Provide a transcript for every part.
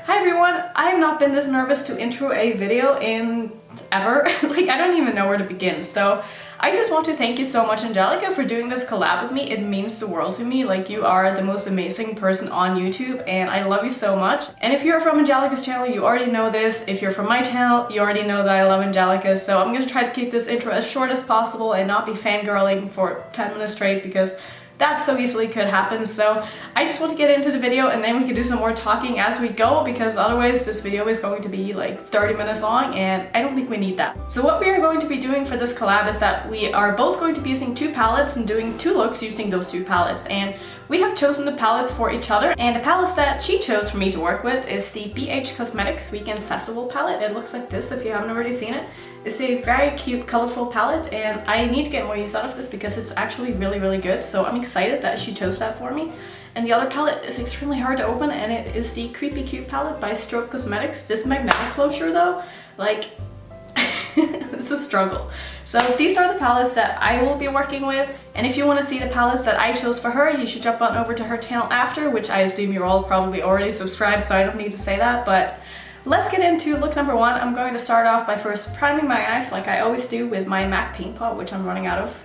Hi everyone! I have not been this nervous to intro a video in ever. Like, I don't even know where to begin. So I just want to thank you so much, Angelica, for doing this collab with me. It means the world to me. Like, you are the most amazing person on YouTube and I love you so much. And if you're from Angelica's channel, you already know this. If you're from my channel, you already know that I love Angelica. So I'm gonna try to keep this intro as short as possible and not be fangirling for 10 minutes straight because that so easily could happen. So I just want to get into the video and then we can do some more talking as we go, because otherwise this video is going to be like 30 minutes long and I don't think we need that. So what we are going to be doing for this collab is that we are both going to be using two palettes and doing two looks using those two palettes. And we have chosen the palettes for each other, and the palettes that she chose for me to work with is the DHC Cosmetics Weekend Festival palette. It looks like this if you haven't already seen it. It's a very cute, colorful palette and I need to get more use out of this because it's actually really good. So I'm excited that she chose that for me. And the other palette is extremely hard to open and it is the Creepy Cute palette by Strobe Cosmetics. This magnetic closure though, like, it's a struggle. So these are the palettes that I will be working with, and if you want to see the palettes that I chose for her, you should jump on over to her channel after, which I assume you're all probably already subscribed, so I don't need to say that. But let's get into look number one. I'm going to start off by first priming my eyes like I always do with my MAC Paint Pot, which I'm running out of.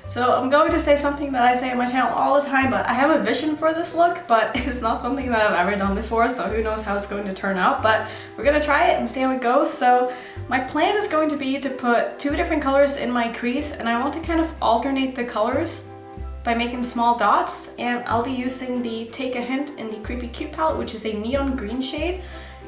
So I'm going to say something that I say on my channel all the time, but I have a vision for this look, but it's not something that I've ever done before, so who knows how it's going to turn out, but we're gonna try it and see how it goes. So my plan is going to be to put two different colors in my crease, and I want to kind of alternate the colors by making small dots, and I'll be using the Take a Hint in the Creepy Cute palette, which is a neon green shade.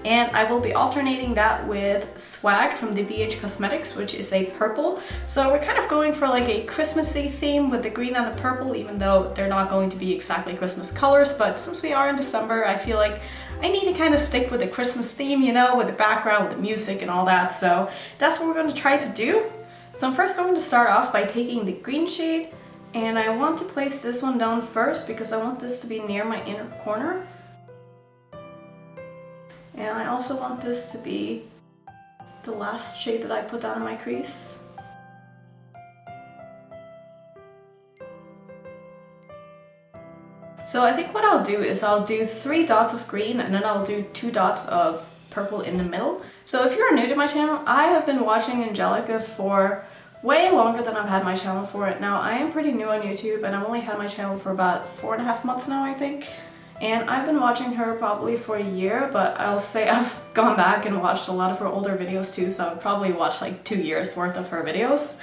And I will be alternating that with Swag from the DHC Cosmetics, which is a purple. So we're kind of going for like a Christmassy theme with the green and the purple, even though they're not going to be exactly Christmas colors. But since we are in December, I feel like I need to kind of stick with the Christmas theme, you know, with the background, with the music and all that. So that's what we're going to try to do. So I'm first going to start off by taking the green shade, and I want to place this one down first because I want this to be near my inner corner. And I also want this to be the last shade that I put down in my crease. So I think what I'll do is I'll do 3 dots of green and then I'll do 2 dots of purple in the middle. So if you're new to my channel, I have been watching Angelica for way longer than I've had my channel for it. Now I am pretty new on YouTube and I've only had my channel for about 4.5 months now, I think. And I've been watching her probably for a year, but I'll say I've gone back and watched a lot of her older videos too, so I've probably watched like 2 years worth of her videos.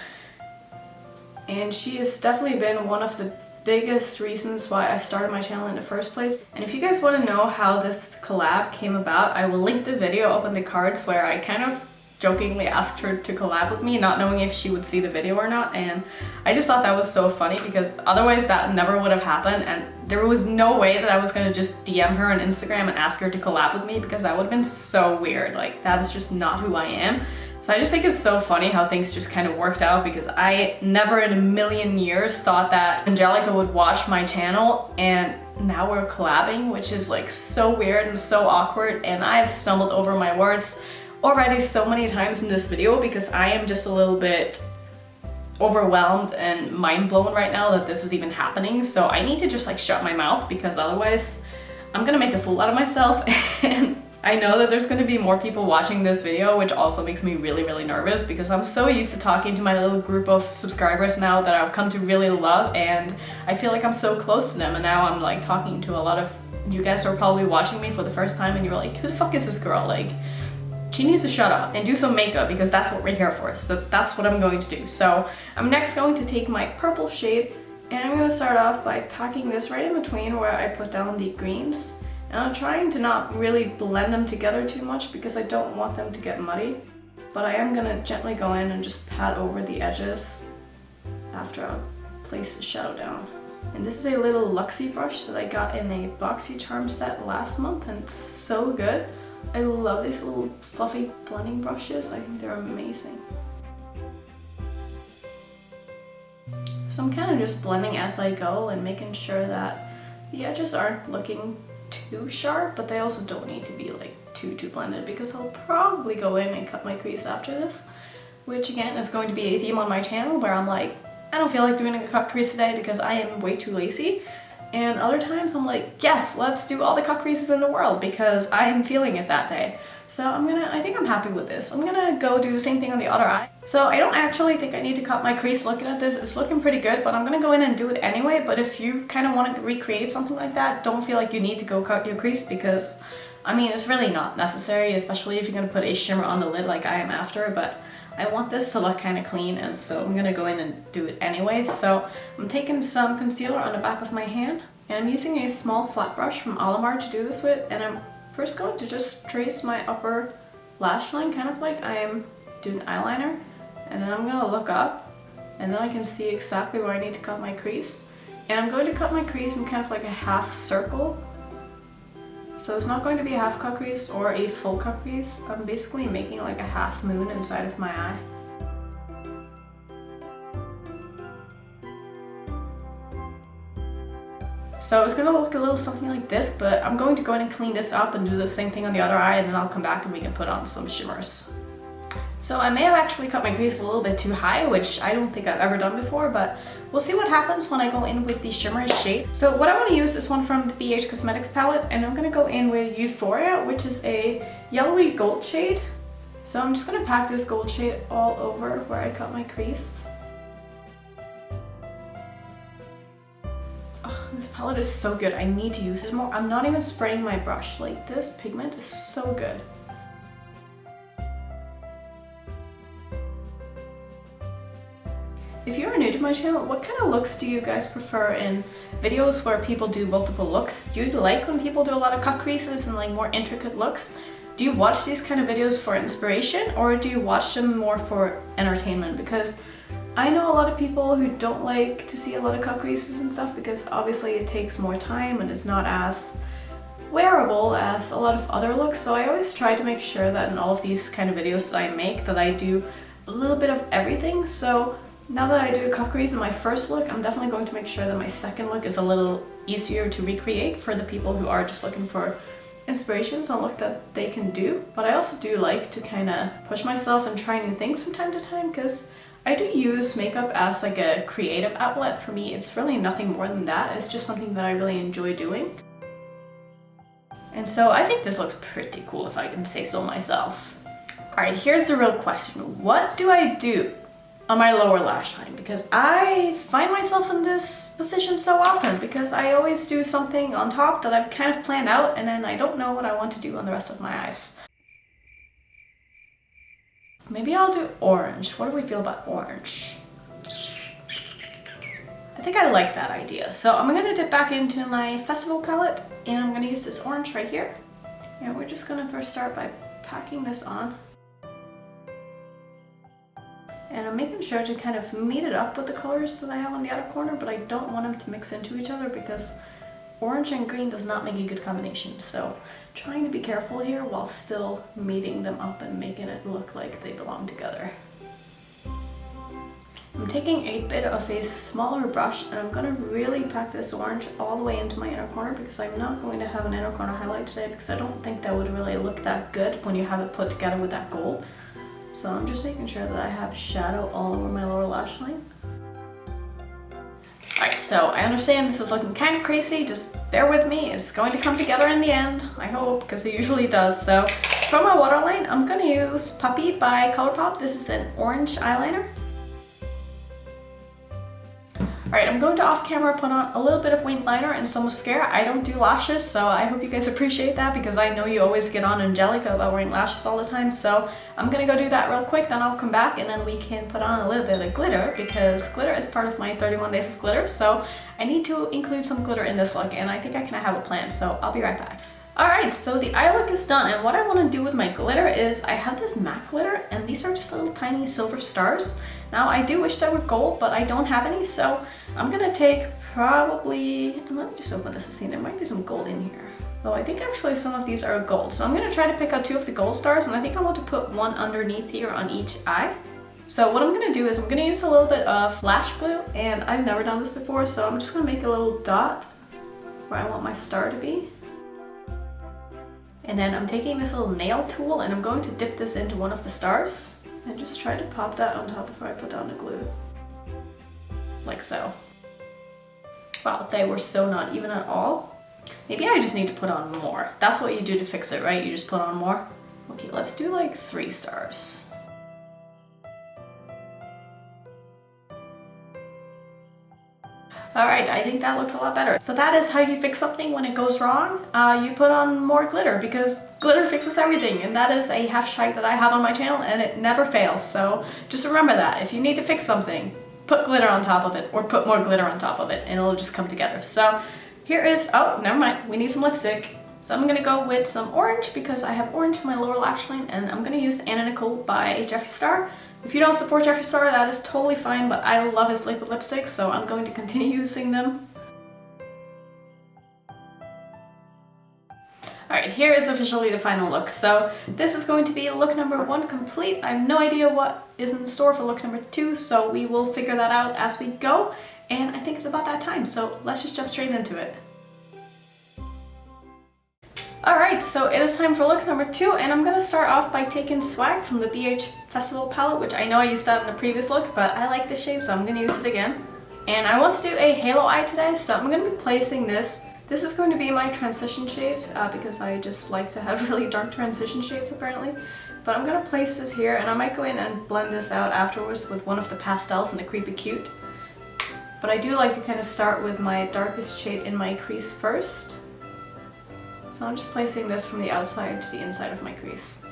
And she has definitely been one of the biggest reasons why I started my channel in the first place. And if you guys want to know how this collab came about, I will link the video up in the cards where I kind of jokingly asked her to collab with me, not knowing if she would see the video or not. And I just thought that was so funny because otherwise that never would have happened, and there was no way that I was gonna just DM her on Instagram and ask her to collab with me because that would have been so weird. Like, that is just not who I am. So I just think it's so funny how things just kind of worked out, because I never in a million years thought that Angelica would watch my channel, and now we're collabing, which is like so weird and so awkward, and I've stumbled over my words already so many times in this video because I am just a little bit overwhelmed and mind blown right now that this is even happening. So I need to just like shut my mouth because otherwise I'm gonna make a fool out of myself. And I know that there's gonna be more people watching this video, which also makes me really nervous because I'm so used to talking to my little group of subscribers now that I've come to really love, and I feel like I'm so close to them, and now I'm like talking to a lot of you guys who are probably watching me for the first time and you're like, who the fuck is this girl? Like, she needs to shut up and do some makeup because that's what we're here for. So that's what I'm going to do. So I'm next going to take my purple shade and I'm going to start off by packing this right in between where I put down the greens. And I'm trying to not really blend them together too much because I don't want them to get muddy. But I am going to gently go in and just pat over the edges after I place the shadow down. And this is a little Luxie brush that I got in a Boxy Charm set last month, and it's so good. I love these little fluffy blending brushes. I think they're amazing. So I'm kind of just blending as I go and making sure that the edges aren't looking too sharp, but they also don't need to be like too blended because I'll probably go in and cut my crease after this, which again is going to be a theme on my channel where I'm like, I don't feel like doing a cut crease today because I am way too lazy. And other times I'm like, yes, let's do all the cut creases in the world because I am feeling it that day. So I think I'm happy with this. I'm gonna go do the same thing on the other eye. So I don't actually think I need to cut my crease looking at this. It's looking pretty good, but I'm gonna go in and do it anyway. But if you kind of want to recreate something like that, don't feel like you need to go cut your crease because, I mean, it's really not necessary, especially if you're gonna put a shimmer on the lid like I am after, but I want this to look kind of clean, and so I'm gonna go in and do it anyway. So I'm taking some concealer on the back of my hand, and I'm using a small flat brush from Auburn to do this with, and I'm first going to just trace my upper lash line, kind of like I am doing eyeliner, and then I'm gonna look up, and then I can see exactly where I need to cut my crease. And I'm going to cut my crease in kind of like a half circle. So it's not going to be a half cut crease or a full cut crease. I'm basically making like a half moon inside of my eye. So it's gonna look a little something like this, but I'm going to go in and clean this up and do the same thing on the other eye, and then I'll come back and we can put on some shimmers. So I may have actually cut my crease a little bit too high, which I don't think I've ever done before, but we'll see what happens when I go in with the shimmer shade. So what I want to use is one from the DHC Cosmetics palette, and I'm going to go in with Euphoria, which is a yellowy gold shade. So I'm just going to pack this gold shade all over where I cut my crease. Oh, this palette is so good. I need to use it more. I'm not even spraying my brush. Like, this pigment is so good. If you're new to my channel, what kind of looks do you guys prefer in videos where people do multiple looks? Do you like when people do a lot of cut creases and like more intricate looks? Do you watch these kind of videos for inspiration, or do you watch them more for entertainment? Because I know a lot of people who don't like to see a lot of cut creases and stuff because obviously it takes more time and it's not as wearable as a lot of other looks. So I always try to make sure that in all of these kind of videos that I make that I do a little bit of everything. So now that I do a cut crease in my first look, I'm definitely going to make sure that my second look is a little easier to recreate for the people who are just looking for inspirations on look that they can do. But I also do like to kind of push myself and try new things from time to time because I do use makeup as like a creative outlet. For me, it's really nothing more than that. It's just something that I really enjoy doing. And so I think this looks pretty cool if I can say so myself. Alright, here's the real question. What do I do on my lower lash line? Because I find myself in this position so often because I always do something on top that I've kind of planned out and then I don't know what I want to do on the rest of my eyes. Maybe I'll do orange. What do we feel about orange? I think I like that idea. So I'm gonna dip back into my festival palette and I'm gonna use this orange right here. And we're just gonna first start by packing this on. And I'm making sure to kind of meet it up with the colors that I have on the outer corner, but I don't want them to mix into each other because orange and green does not make a good combination. So trying to be careful here while still meeting them up and making it look like they belong together. I'm taking a bit of a smaller brush and I'm going to really pack this orange all the way into my inner corner because I'm not going to have an inner corner highlight today because I don't think that would really look that good when you have it put together with that gold. So I'm just making sure that I have shadow all over my lower lash line. Alright, so I understand this is looking kind of crazy, just bear with me, it's going to come together in the end, I hope, because it usually does. So for my waterline, I'm going to use Puppy by Colourpop. This is an orange eyeliner. Alright, I'm going to off camera put on a little bit of winged liner and some mascara. I don't do lashes, so I hope you guys appreciate that because I know you always get on Angelica about wearing lashes all the time. So I'm gonna go do that real quick, then I'll come back and then we can put on a little bit of glitter because glitter is part of my 31 days of glitter. So I need to include some glitter in this look and I think I kind of have a plan, so I'll be right back. Alright, so the eye look is done and what I want to do with my glitter is I have this matte glitter and these are just little tiny silver stars. Now I do wish they were gold, but I don't have any, so I'm gonna take probably, let me just open this to see, there might be some gold in here. Oh, I think actually some of these are gold. So I'm gonna try to pick out 2 of the gold stars and I think I want to put one underneath here on each eye. So what I'm gonna do is I'm gonna use a little bit of lash glue and I've never done this before, so I'm just gonna make a little dot where I want my star to be. And then I'm taking this little nail tool and I'm going to dip this into one of the stars and just try to pop that on top before I put down the glue. Like so. Wow, they were so not even at all. Maybe I just need to put on more. That's what you do to fix it, right? You just put on more. Okay, let's do like 3 stars. Alright, I think that looks a lot better. So that is how you fix something when it goes wrong. You put on more glitter, because glitter fixes everything, and that is a hashtag that I have on my channel and it never fails. So just remember that. If you need to fix something, put glitter on top of it, or put more glitter on top of it, and it'll just come together. So here is, oh, never mind, we need some lipstick. So I'm gonna go with some orange, because I have orange in my lower lash line, and I'm gonna use Anna Nichole by Jeffree Star. If you don't support Jeffree Star, that is totally fine, but I love his liquid lipsticks, so I'm going to continue using them. Alright, here is officially the final look. So this is going to be look number 1 complete. I have no idea what is in store for look number 2, so we will figure that out as we go, and I think it's about that time, so let's just jump straight into it. Alright, so it is time for look number 2, and I'm going to start off by taking Swag from the BH Festival palette, which I know I used that in the previous look, but I like the shade, so I'm going to use it again. And I want to do a halo eye today, so I'm going to be placing this. This is going to be my transition shade, because I just like to have really dark transition shades apparently. But I'm going to place this here, and I might go in and blend this out afterwards with one of the pastels in the Creepy Cute. But I do like to kind of start with my darkest shade in my crease first. So I'm just placing this from the outside to the inside of my crease.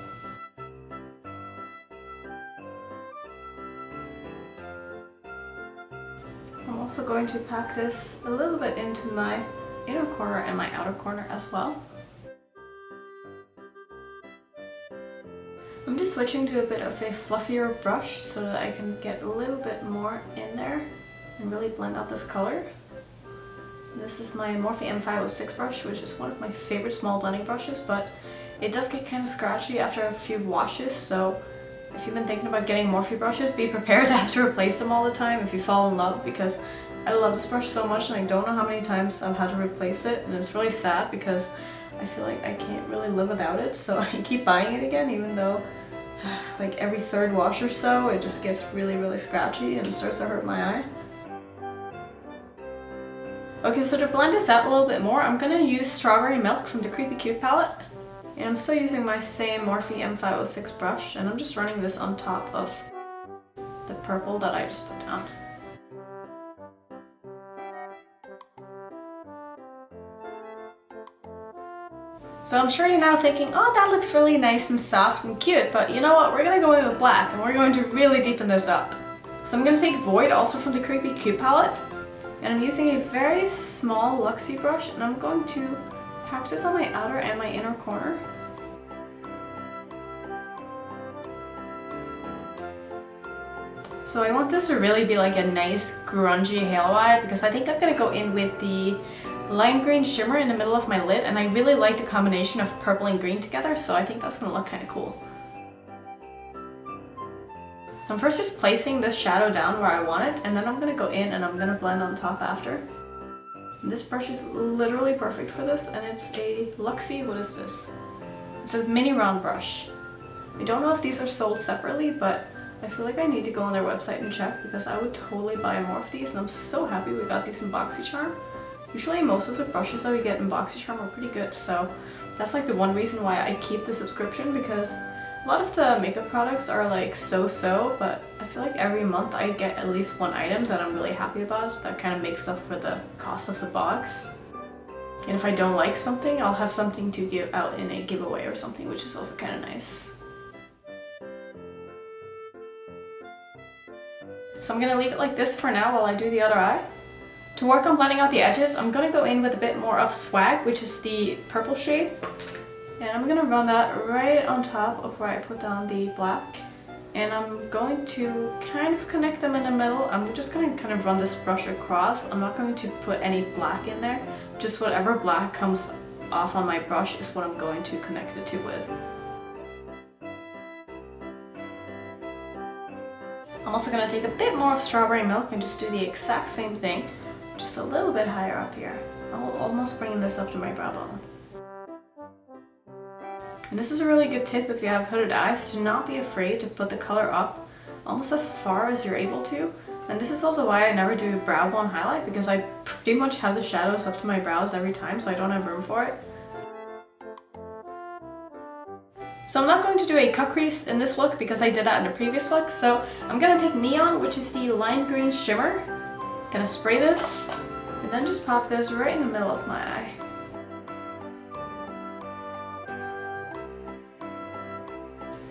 I'm also going to pack this a little bit into my inner corner and my outer corner as well. I'm just switching to a bit of a fluffier brush so that I can get a little bit more in there and really blend out this color. This is my Morphe M506 brush, which is one of my favorite small blending brushes, but it does get kind of scratchy after a few washes, so if you've been thinking about getting Morphe brushes, be prepared to have to replace them all the time if you fall in love, because I love this brush so much and I don't know how many times I've had to replace it, and it's really sad because I feel like I can't really live without it, so I keep buying it again, even though like every 3rd wash or so it just gets really, really scratchy and it starts to hurt my eye. Okay, so to blend this out a little bit more, I'm going to use Strawberry Milk from the Creepy Cute palette. And I'm still using my same Morphe M506 brush, and I'm just running this on top of the purple that I just put down. So I'm sure you're now thinking, oh, that looks really nice and soft and cute, but you know what, we're going to go in with black, and we're going to really deepen this up. So I'm going to take Void, also from the Creepy Cute palette. And I'm using a very small Luxie brush, and I'm going to pack this on my outer and my inner corner. So I want this to really be like a nice grungy halo eye, because I think I'm going to go in with the lime green shimmer in the middle of my lid, and I really like the combination of purple and green together, so I think that's going to look kind of cool. So I'm first just placing this shadow down where I want it, and then I'm going to go in and I'm going to blend on top after. And this brush is literally perfect for this, and it's a Luxie, what is this? It's a mini round brush. I don't know if these are sold separately, but I feel like I need to go on their website and check, because I would totally buy more of these, and I'm so happy we got these in BoxyCharm. Usually most of the brushes that we get in BoxyCharm are pretty good, so that's like the one reason why I keep the subscription, because a lot of the makeup products are like so-so, but I feel like every month I get at least one item that I'm really happy about that kind of makes up for the cost of the box. And if I don't like something, I'll have something to give out in a giveaway or something, which is also kind of nice. So I'm going to leave it like this for now while I do the other eye. To work on blending out the edges, I'm going to go in with a bit more of Swag, which is the purple shade. And I'm going to run that right on top of where I put down the black. And I'm going to kind of connect them in the middle. I'm just going to kind of run this brush across. I'm not going to put any black in there. Just whatever black comes off on my brush is what I'm going to connect the two with. I'm also going to take a bit more of Strawberry Milk and just do the exact same thing, just a little bit higher up here. I'm almost bringing this up to my brow bone. And this is a really good tip if you have hooded eyes, to not be afraid to put the color up almost as far as you're able to. And this is also why I never do brow bone highlight, because I pretty much have the shadows up to my brows every time, so I don't have room for it. So I'm not going to do a cut crease in this look because I did that in the previous look. So I'm gonna take Neon, which is the lime green shimmer. Gonna spray this and then just pop this right in the middle of my eye.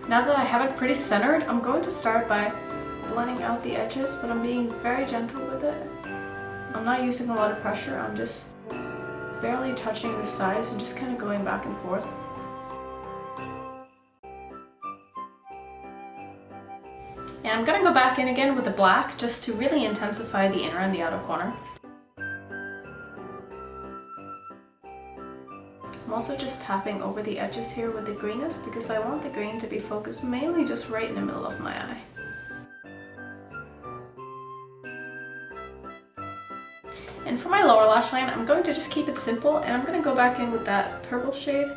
Now that I have it pretty centered, I'm going to start by blending out the edges, but I'm being very gentle with it. I'm not using a lot of pressure, I'm just barely touching the sides and just kind of going back and forth. And I'm gonna go back in again with the black just to really intensify the inner and the outer corner. I'm also just tapping over the edges here with the greenness because I want the green to be focused mainly just right in the middle of my eye. And for my lower lash line, I'm going to just keep it simple, and I'm going to go back in with that purple shade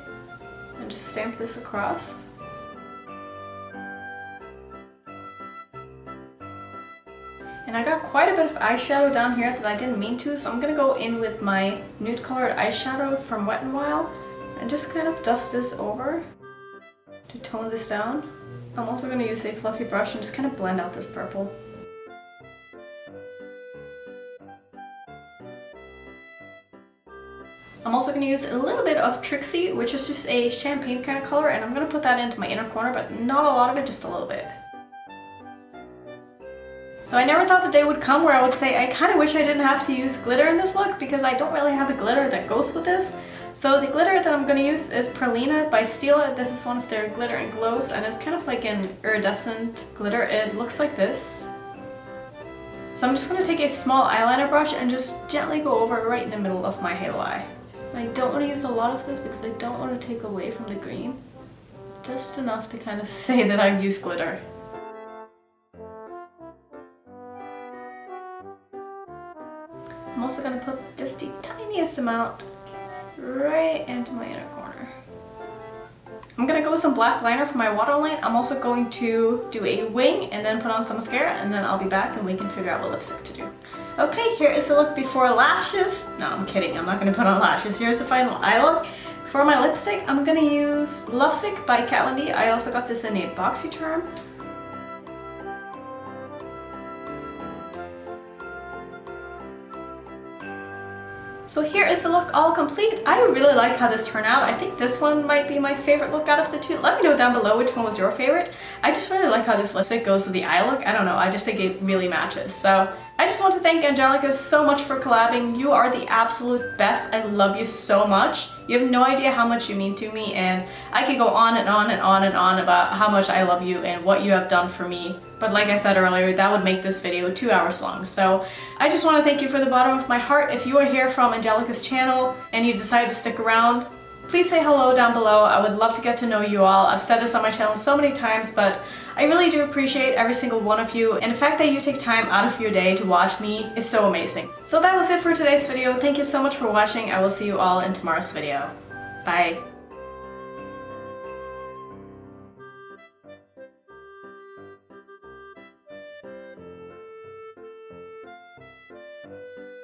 and just stamp this across. And I got quite a bit of eyeshadow down here that I didn't mean to, so I'm going to go in with my nude colored eyeshadow from Wet n Wild and just kind of dust this over to tone this down. I'm also going to use a fluffy brush and just kind of blend out this purple. I'm also going to use a little bit of Trixie, which is just a champagne kind of color, and I'm going to put that into my inner corner, but not a lot of it, just a little bit. So I never thought the day would come where I would say I kind of wish I didn't have to use glitter in this look, because I don't really have the glitter that goes with this. So the glitter that I'm going to use is Perlina by Stila. This is one of their glitter and glows, and it's kind of like an iridescent glitter. It looks like this. So I'm just going to take a small eyeliner brush and just gently go over right in the middle of my halo eye. I don't want to use a lot of this because I don't want to take away from the green. Just enough to kind of say that I've used glitter. I'm also going to put just the tiniest amount right into my inner corner. I'm going to go with some black liner for my waterline. I'm also going to do a wing and then put on some mascara, and then I'll be back and we can figure out what lipstick to do. Okay, here is the look before lashes. No, I'm kidding, I'm not going to put on lashes. Here's the final eye look. For my lipstick, I'm going to use Lovesick by Kat Von D. I also got this in a BoxyCharm. So here is the look all complete. I really like how this turned out. I think this one might be my favorite look out of the two. Let me know down below which one was your favorite. I just really like how this lipstick goes with the eye look. I don't know, I just think it really matches. So I just want to thank Angelica so much for collabing. You are the absolute best. I love you so much. You have no idea how much you mean to me, and I could go on and on and on and on about how much I love you and what you have done for me. But like I said earlier, that would make this video 2 hours long. So I just want to thank you from the bottom of my heart. If you are here from Angelica's channel and you decided to stick around, please say hello down below. I would love to get to know you all. I've said this on my channel so many times, but I really do appreciate every single one of you, and the fact that you take time out of your day to watch me is so amazing. So that was it for today's video. Thank you so much for watching. I will see you all in tomorrow's video. Bye!